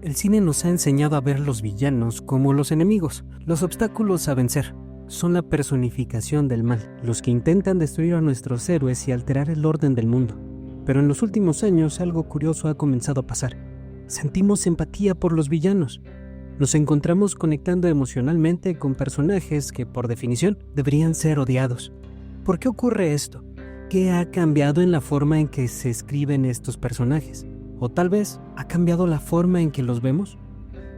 El cine nos ha enseñado a ver los villanos como los enemigos, los obstáculos a vencer. Son la personificación del mal, los que intentan destruir a nuestros héroes y alterar el orden del mundo. Pero en los últimos años algo curioso ha comenzado a pasar. Sentimos empatía por los villanos. Nos encontramos conectando emocionalmente con personajes que, por definición, deberían ser odiados. ¿Por qué ocurre esto? ¿Qué ha cambiado en la forma en que se escriben estos personajes? ¿O tal vez ha cambiado la forma en que los vemos?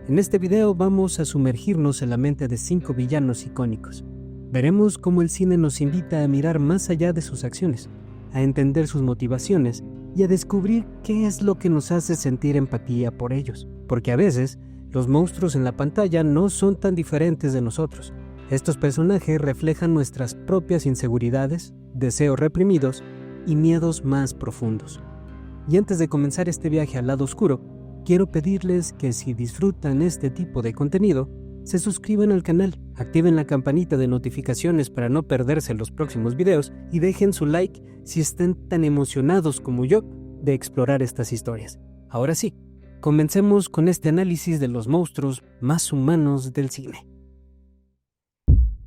En este video vamos a sumergirnos en la mente de 5 villanos icónicos. Veremos cómo el cine nos invita a mirar más allá de sus acciones, a entender sus motivaciones y a descubrir qué es lo que nos hace sentir empatía por ellos. Porque a veces, los monstruos en la pantalla no son tan diferentes de nosotros. Estos personajes reflejan nuestras propias inseguridades, deseos reprimidos y miedos más profundos. Y antes de comenzar este viaje al lado oscuro, quiero pedirles que si disfrutan este tipo de contenido, se suscriban al canal, activen la campanita de notificaciones para no perderse los próximos videos y dejen su like si están tan emocionados como yo de explorar estas historias. Ahora sí, comencemos con este análisis de los monstruos más humanos del cine.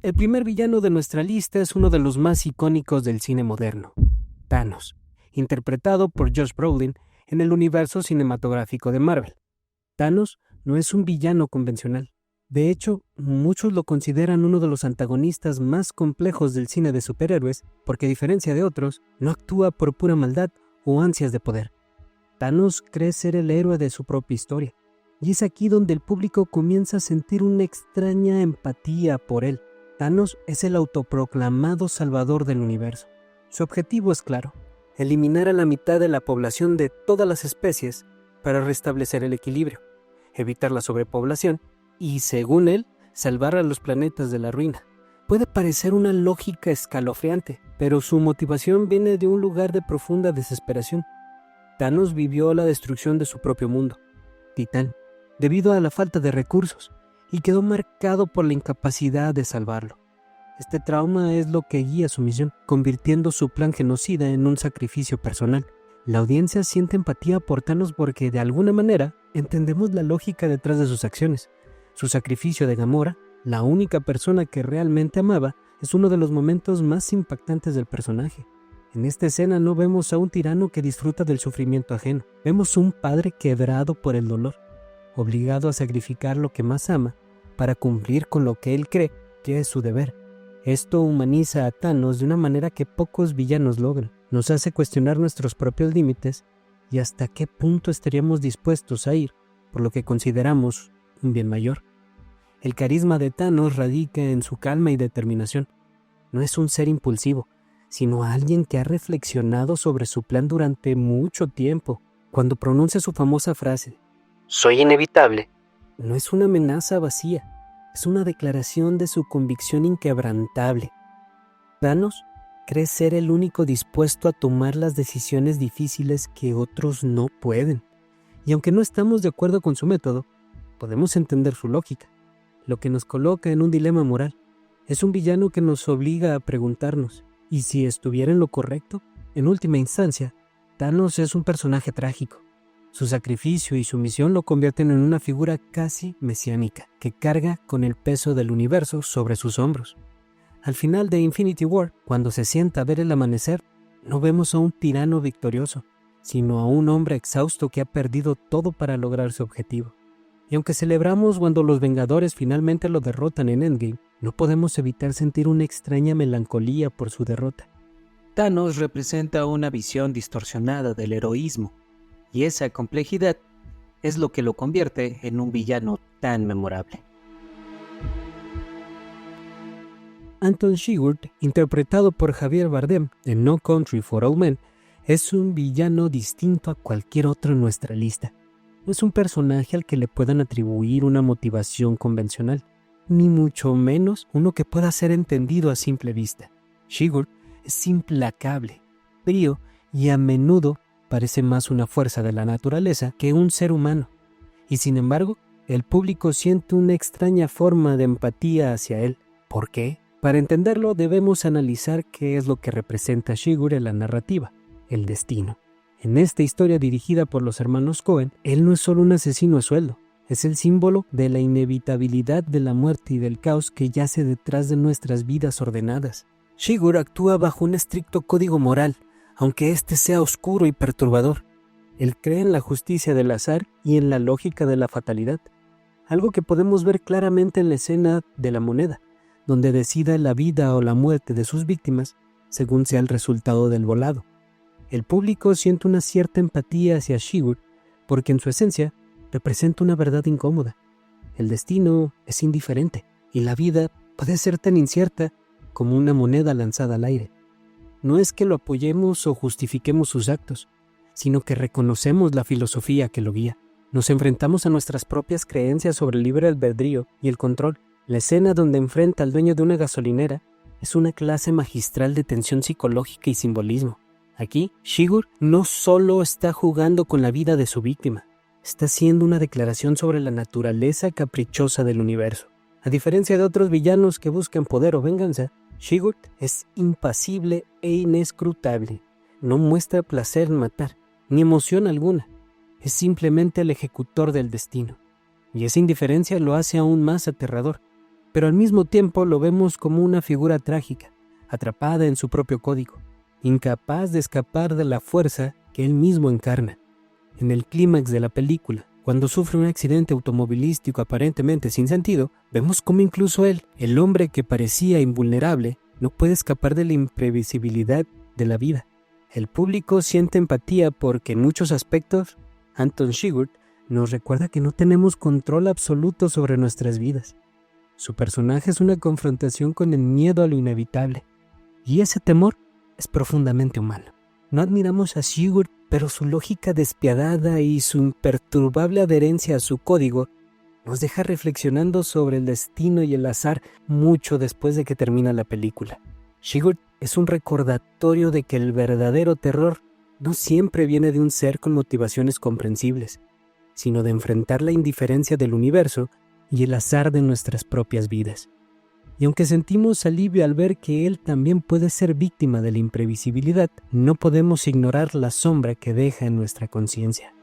El primer villano de nuestra lista es uno de los más icónicos del cine moderno, Thanos, interpretado por Josh Brolin en el universo cinematográfico de Marvel. Thanos no es un villano convencional. De hecho, muchos lo consideran uno de los antagonistas más complejos del cine de superhéroes porque, a diferencia de otros, no actúa por pura maldad o ansias de poder. Thanos cree ser el héroe de su propia historia, y es aquí donde el público comienza a sentir una extraña empatía por él. Thanos es el autoproclamado salvador del universo. Su objetivo es claro: eliminar a la mitad de la población de todas las especies para restablecer el equilibrio, evitar la sobrepoblación y, según él, salvar a los planetas de la ruina. Puede parecer una lógica escalofriante, pero su motivación viene de un lugar de profunda desesperación. Thanos vivió la destrucción de su propio mundo, Titán, debido a la falta de recursos, y quedó marcado por la incapacidad de salvarlo. Este trauma es lo que guía su misión, convirtiendo su plan genocida en un sacrificio personal. La audiencia siente empatía por Thanos porque, de alguna manera, entendemos la lógica detrás de sus acciones. Su sacrificio de Gamora, la única persona que realmente amaba, es uno de los momentos más impactantes del personaje. En esta escena no vemos a un tirano que disfruta del sufrimiento ajeno. Vemos un padre quebrado por el dolor, obligado a sacrificar lo que más ama para cumplir con lo que él cree que es su deber. Esto humaniza a Thanos de una manera que pocos villanos logran. Nos hace cuestionar nuestros propios límites y hasta qué punto estaríamos dispuestos a ir por lo que consideramos un bien mayor. El carisma de Thanos radica en su calma y determinación. No es un ser impulsivo, sino alguien que ha reflexionado sobre su plan durante mucho tiempo. Cuando pronuncia su famosa frase, "Soy inevitable", no es una amenaza vacía. Es una declaración de su convicción inquebrantable. Thanos cree ser el único dispuesto a tomar las decisiones difíciles que otros no pueden. Y aunque no estamos de acuerdo con su método, podemos entender su lógica, lo que nos coloca en un dilema moral. Es un villano que nos obliga a preguntarnos, ¿y si estuviera en lo correcto? En última instancia, Thanos es un personaje trágico. Su sacrificio y su misión lo convierten en una figura casi mesiánica, que carga con el peso del universo sobre sus hombros. Al final de Infinity War, cuando se sienta a ver el amanecer, no vemos a un tirano victorioso, sino a un hombre exhausto que ha perdido todo para lograr su objetivo. Y aunque celebramos cuando los Vengadores finalmente lo derrotan en Endgame, no podemos evitar sentir una extraña melancolía por su derrota. Thanos representa una visión distorsionada del heroísmo, y esa complejidad es lo que lo convierte en un villano tan memorable. Anton Chigurh, interpretado por Javier Bardem en No Country for Old Men, es un villano distinto a cualquier otro en nuestra lista. No es un personaje al que le puedan atribuir una motivación convencional, ni mucho menos uno que pueda ser entendido a simple vista. Chigurh es implacable, frío y a menudo parece más una fuerza de la naturaleza que un ser humano. Y sin embargo, el público siente una extraña forma de empatía hacia él. ¿Por qué? Para entenderlo debemos analizar qué es lo que representa Chigurh en la narrativa, el destino. En esta historia dirigida por los hermanos Coen, él no es solo un asesino a sueldo, Es el símbolo de la inevitabilidad de la muerte y del caos que yace detrás de nuestras vidas ordenadas. Sigurd actúa bajo un estricto código moral, aunque éste sea oscuro y perturbador. Él cree en la justicia del azar y en la lógica de la fatalidad, algo que podemos ver claramente en la escena de la moneda, donde decide la vida o la muerte de sus víctimas según sea el resultado del volado. El público siente una cierta empatía hacia Sigurd porque en su esencia representa una verdad incómoda. El destino es indiferente y la vida puede ser tan incierta como una moneda lanzada al aire. No es que lo apoyemos o justifiquemos sus actos, sino que reconocemos la filosofía que lo guía. Nos enfrentamos a nuestras propias creencias sobre el libre albedrío y el control. La escena donde enfrenta al dueño de una gasolinera es una clase magistral de tensión psicológica y simbolismo. Aquí, Sigurd no solo está jugando con la vida de su víctima, está haciendo una declaración sobre la naturaleza caprichosa del universo. A diferencia de otros villanos que buscan poder o venganza, Sigurd es impasible e inescrutable. No muestra placer en matar, ni emoción alguna. Es simplemente el ejecutor del destino. Y esa indiferencia lo hace aún más aterrador. Pero al mismo tiempo lo vemos como una figura trágica, atrapada en su propio código, incapaz de escapar de la fuerza que él mismo encarna. En el clímax de la película, cuando sufre un accidente automovilístico aparentemente sin sentido, vemos cómo incluso él, el hombre que parecía invulnerable, no puede escapar de la imprevisibilidad de la vida. El público siente empatía porque en muchos aspectos, Anton Sigurd nos recuerda que no tenemos control absoluto sobre nuestras vidas. Su personaje es una confrontación con el miedo a lo inevitable, y ese temor es profundamente humano. No admiramos a Sigurd, pero su lógica despiadada y su imperturbable adherencia a su código nos deja reflexionando sobre el destino y el azar mucho después de que termina la película. Sigurd es un recordatorio de que el verdadero terror no siempre viene de un ser con motivaciones comprensibles, sino de enfrentar la indiferencia del universo y el azar de nuestras propias vidas. Y aunque sentimos alivio al ver que él también puede ser víctima de la imprevisibilidad, no podemos ignorar la sombra que deja en nuestra conciencia.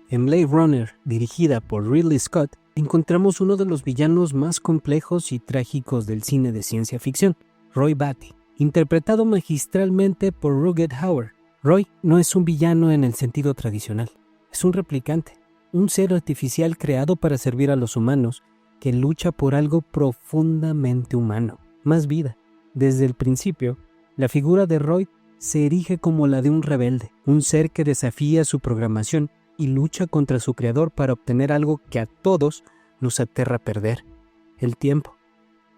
En Blade Runner, dirigida por Ridley Scott, encontramos uno de los villanos más complejos y trágicos del cine de ciencia ficción, Roy Batty, interpretado magistralmente por Rutger Hauer. Roy no es un villano en el sentido tradicional, es un replicante, un ser artificial creado para servir a los humanos que lucha por algo profundamente humano, más vida. Desde el principio, la figura de Roy se erige como la de un rebelde, un ser que desafía su programación y lucha contra su creador para obtener algo que a todos nos aterra perder, el tiempo.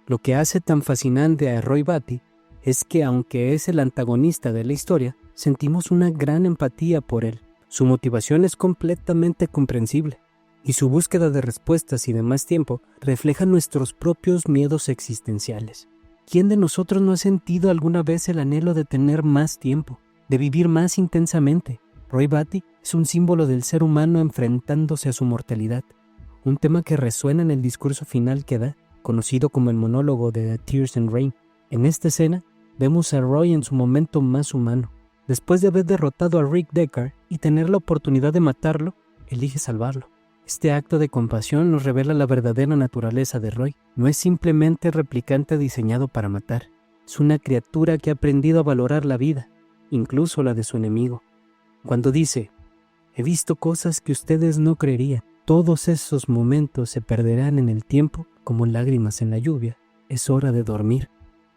Lo que hace tan fascinante a Roy Batty es que aunque es el antagonista de la historia, sentimos una gran empatía por él. Su motivación es completamente comprensible y su búsqueda de respuestas y de más tiempo refleja nuestros propios miedos existenciales. ¿Quién de nosotros no ha sentido alguna vez el anhelo de tener más tiempo, de vivir más intensamente? Roy Batty es un símbolo del ser humano enfrentándose a su mortalidad, un tema que resuena en el discurso final que da, conocido como el monólogo de Tears and Rain. En esta escena vemos a Roy en su momento más humano. Después de haber derrotado a Rick Deckard y tener la oportunidad de matarlo, elige salvarlo. Este acto de compasión nos revela la verdadera naturaleza de Roy. No es simplemente replicante diseñado para matar. Es una criatura que ha aprendido a valorar la vida, incluso la de su enemigo. Cuando dice, he visto cosas que ustedes no creerían, todos esos momentos se perderán en el tiempo como lágrimas en la lluvia, es hora de dormir.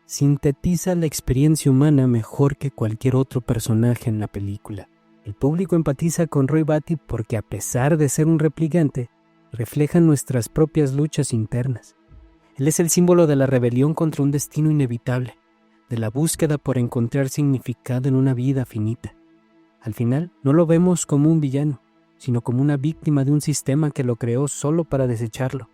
Sintetiza la experiencia humana mejor que cualquier otro personaje en la película. El público empatiza con Roy Batty porque, a pesar de ser un replicante, refleja nuestras propias luchas internas. Él es el símbolo de la rebelión contra un destino inevitable, de la búsqueda por encontrar significado en una vida finita. Al final, no lo vemos como un villano, sino como una víctima de un sistema que lo creó solo para desecharlo.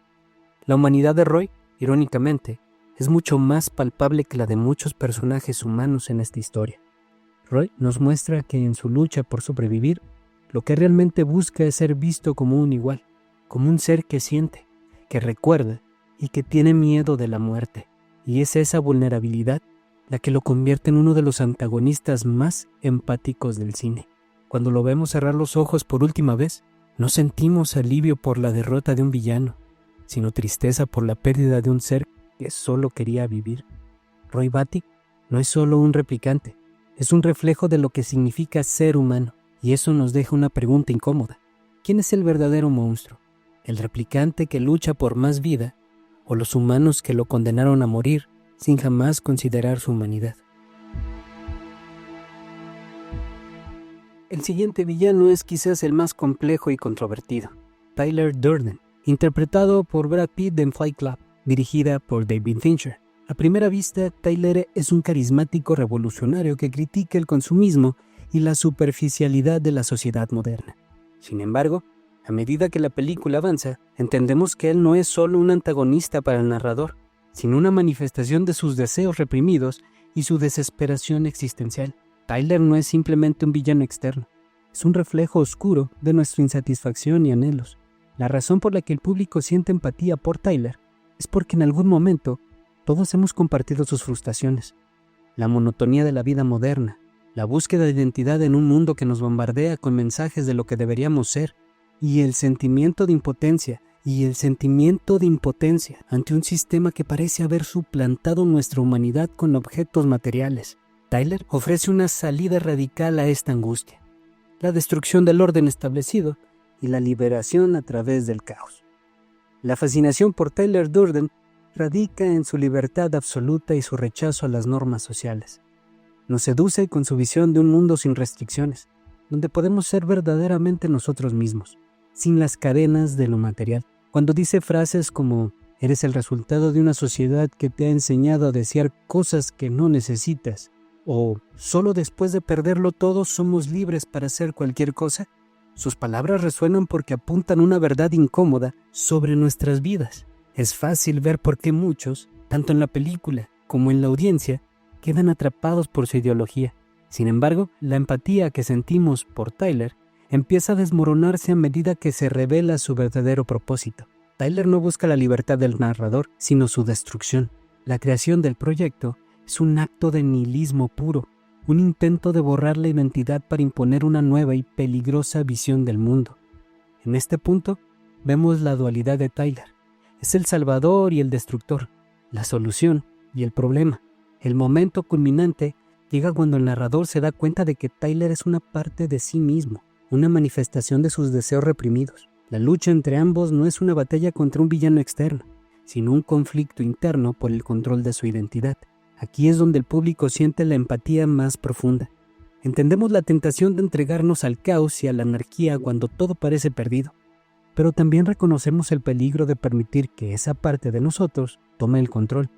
La humanidad de Roy, irónicamente, es mucho más palpable que la de muchos personajes humanos en esta historia. Roy nos muestra que en su lucha por sobrevivir, lo que realmente busca es ser visto como un igual, como un ser que siente, que recuerda y que tiene miedo de la muerte. Y es esa vulnerabilidad la que lo convierte en uno de los antagonistas más empáticos del cine. Cuando lo vemos cerrar los ojos por última vez, No sentimos alivio por la derrota de un villano, sino tristeza por la pérdida de un ser que solo quería vivir. Roy Batty no es solo un replicante, es un reflejo de lo que significa ser humano, y eso nos deja una pregunta incómoda. ¿Quién es el verdadero monstruo? ¿El replicante que lucha por más vida o los humanos que lo condenaron a morir sin jamás considerar su humanidad? El siguiente villano es quizás el más complejo y controvertido, Tyler Durden, interpretado por Brad Pitt en Fight Club, dirigida por David Fincher. A primera vista, Tyler es un carismático revolucionario que critica el consumismo y la superficialidad de la sociedad moderna. Sin embargo, a medida que la película avanza, entendemos que él no es solo un antagonista para el narrador, sino una manifestación de sus deseos reprimidos y su desesperación existencial. Tyler no es simplemente un villano externo, es un reflejo oscuro de nuestra insatisfacción y anhelos. La razón por la que el público siente empatía por Tyler es porque en algún momento todos hemos compartido sus frustraciones, la monotonía de la vida moderna, la búsqueda de identidad en un mundo que nos bombardea con mensajes de lo que deberíamos ser, y el sentimiento de impotencia ante un sistema que parece haber suplantado nuestra humanidad con objetos materiales. Tyler ofrece una salida radical a esta angustia, la destrucción del orden establecido y la liberación a través del caos. La fascinación por Tyler Durden radica en su libertad absoluta y su rechazo a las normas sociales. Nos seduce con su visión de un mundo sin restricciones, donde podemos ser verdaderamente nosotros mismos, sin las cadenas de lo material. Cuando dice frases como «eres el resultado de una sociedad que te ha enseñado a desear cosas que no necesitas», o «solo después de perderlo todo somos libres para hacer cualquier cosa», sus palabras resuenan porque apuntan una verdad incómoda sobre nuestras vidas. Es fácil ver por qué muchos, tanto en la película como en la audiencia, quedan atrapados por su ideología. Sin embargo, la empatía que sentimos por Tyler empieza a desmoronarse a medida que se revela su verdadero propósito. Tyler no busca la libertad del narrador, sino su destrucción. La creación del proyecto es un acto de nihilismo puro, un intento de borrar la identidad para imponer una nueva y peligrosa visión del mundo. En este punto, vemos la dualidad de Tyler. Es el salvador y el destructor, la solución y el problema. El momento culminante llega cuando el narrador se da cuenta de que Tyler es una parte de sí mismo, una manifestación de sus deseos reprimidos. La lucha entre ambos no es una batalla contra un villano externo, sino un conflicto interno por el control de su identidad. Aquí es donde el público siente la empatía más profunda. Entendemos la tentación de entregarnos al caos y a la anarquía cuando todo parece perdido, pero también reconocemos el peligro de permitir que esa parte de nosotros tome el control.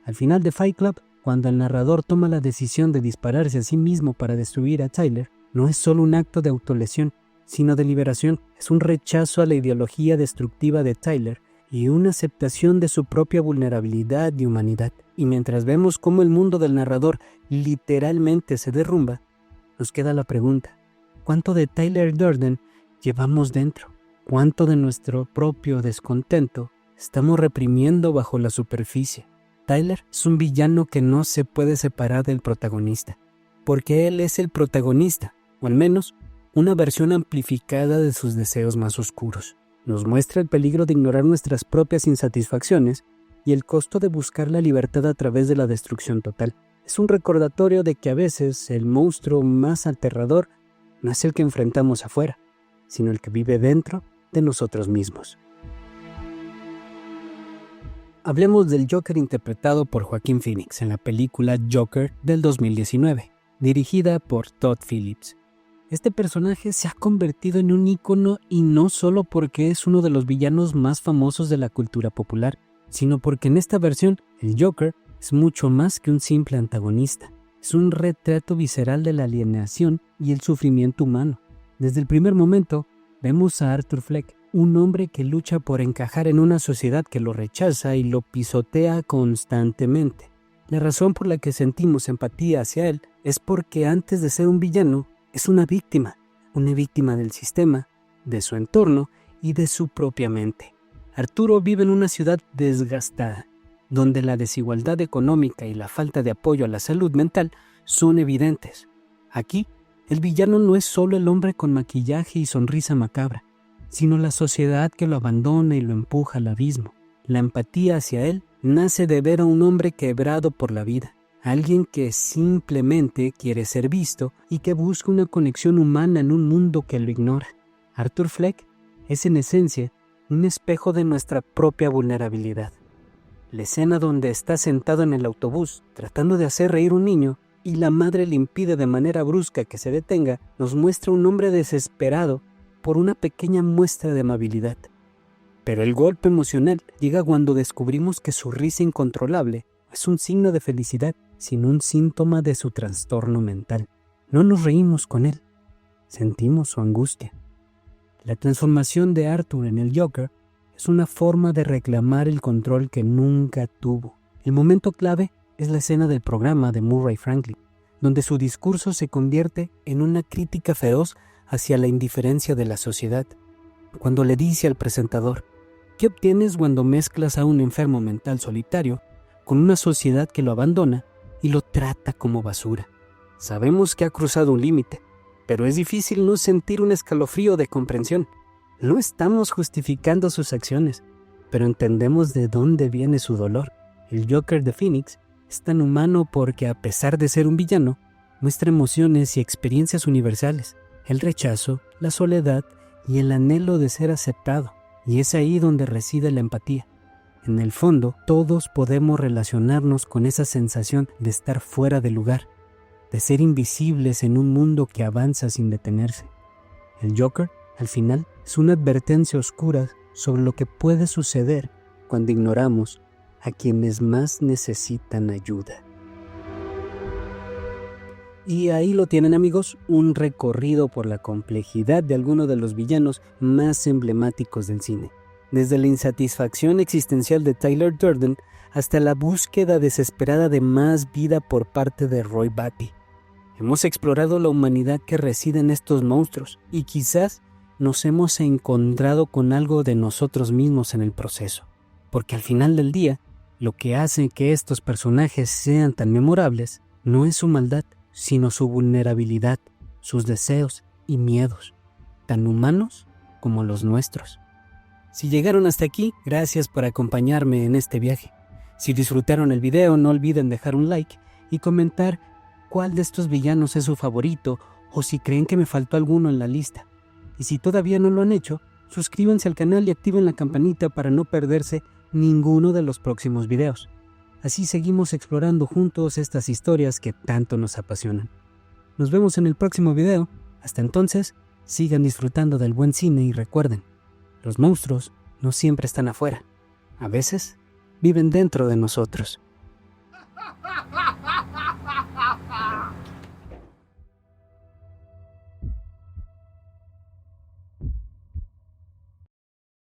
Al final de Fight Club, cuando el narrador toma la decisión de dispararse a sí mismo para destruir a Tyler, no es solo un acto de autolesión, sino de liberación. Es un rechazo a la ideología destructiva de Tyler y una aceptación de su propia vulnerabilidad y humanidad. Y mientras vemos cómo el mundo del narrador literalmente se derrumba, nos queda la pregunta: ¿cuánto de Tyler Durden llevamos dentro? ¿Cuánto de nuestro propio descontento estamos reprimiendo bajo la superficie? Tyler es un villano que no se puede separar del protagonista, porque él es el protagonista, o al menos una versión amplificada de sus deseos más oscuros. Nos muestra el peligro de ignorar nuestras propias insatisfacciones y el costo de buscar la libertad a través de la destrucción total. Es un recordatorio de que a veces el monstruo más aterrador no es el que enfrentamos afuera, sino el que vive dentro de nosotros mismos. Hablemos del Joker interpretado por Joaquín Phoenix en la película Joker del 2019, dirigida por Todd Phillips. Este personaje se ha convertido en un ícono, y no solo porque es uno de los villanos más famosos de la cultura popular, sino porque en esta versión el Joker es mucho más que un simple antagonista. Es un retrato visceral de la alienación y el sufrimiento humano. Desde el primer momento vemos a Arthur Fleck, un hombre que lucha por encajar en una sociedad que lo rechaza y lo pisotea constantemente. La razón por la que sentimos empatía hacia él es porque antes de ser un villano, es una víctima del sistema, de su entorno y de su propia mente. Arturo vive en una ciudad desgastada, donde la desigualdad económica y la falta de apoyo a la salud mental son evidentes. Aquí, el villano no es solo el hombre con maquillaje y sonrisa macabra, sino la sociedad que lo abandona y lo empuja al abismo. La empatía hacia él nace de ver a un hombre quebrado por la vida, alguien que simplemente quiere ser visto y que busca una conexión humana en un mundo que lo ignora. Arthur Fleck es en esencia un espejo de nuestra propia vulnerabilidad. La escena donde está sentado en el autobús tratando de hacer reír a un niño y la madre le impide de manera brusca que se detenga, nos muestra un hombre desesperado por una pequeña muestra de amabilidad. Pero el golpe emocional llega cuando descubrimos que su risa incontrolable es un signo de felicidad, sino un síntoma de su trastorno mental. No nos reímos con él, sentimos su angustia. La transformación de Arthur en el Joker es una forma de reclamar el control que nunca tuvo. El momento clave es la escena del programa de Murray Franklin, donde su discurso se convierte en una crítica feroz hacia la indiferencia de la sociedad. Cuando le dice al presentador, ¿qué obtienes cuando mezclas a un enfermo mental solitario con una sociedad que lo abandona y lo trata como basura? Sabemos que ha cruzado un límite, pero es difícil no sentir un escalofrío de comprensión. No estamos justificando sus acciones, pero entendemos de dónde viene su dolor. El Joker de Phoenix es tan humano porque, a pesar de ser un villano, muestra emociones y experiencias universales, el rechazo, la soledad y el anhelo de ser aceptado. Y es ahí donde reside la empatía. En el fondo, todos podemos relacionarnos con esa sensación de estar fuera de lugar, de ser invisibles en un mundo que avanza sin detenerse. El Joker, al final, es una advertencia oscura sobre lo que puede suceder cuando ignoramos a quienes más necesitan ayuda. Y ahí lo tienen, amigos, un recorrido por la complejidad de algunos de los villanos más emblemáticos del cine. Desde la insatisfacción existencial de Tyler Durden hasta la búsqueda desesperada de más vida por parte de Roy Batty. Hemos explorado la humanidad que reside en estos monstruos y quizás nos hemos encontrado con algo de nosotros mismos en el proceso. Porque al final del día, lo que hace que estos personajes sean tan memorables no es su maldad, sino su vulnerabilidad, sus deseos y miedos, tan humanos como los nuestros. Si llegaron hasta aquí, gracias por acompañarme en este viaje. Si disfrutaron el video, no olviden dejar un like y comentar cuál de estos villanos es su favorito o si creen que me faltó alguno en la lista. Y si todavía no lo han hecho, suscríbanse al canal y activen la campanita para no perderse ninguno de los próximos videos. Así seguimos explorando juntos estas historias que tanto nos apasionan. Nos vemos en el próximo video. Hasta entonces, sigan disfrutando del buen cine y recuerden, los monstruos no siempre están afuera. A veces, viven dentro de nosotros.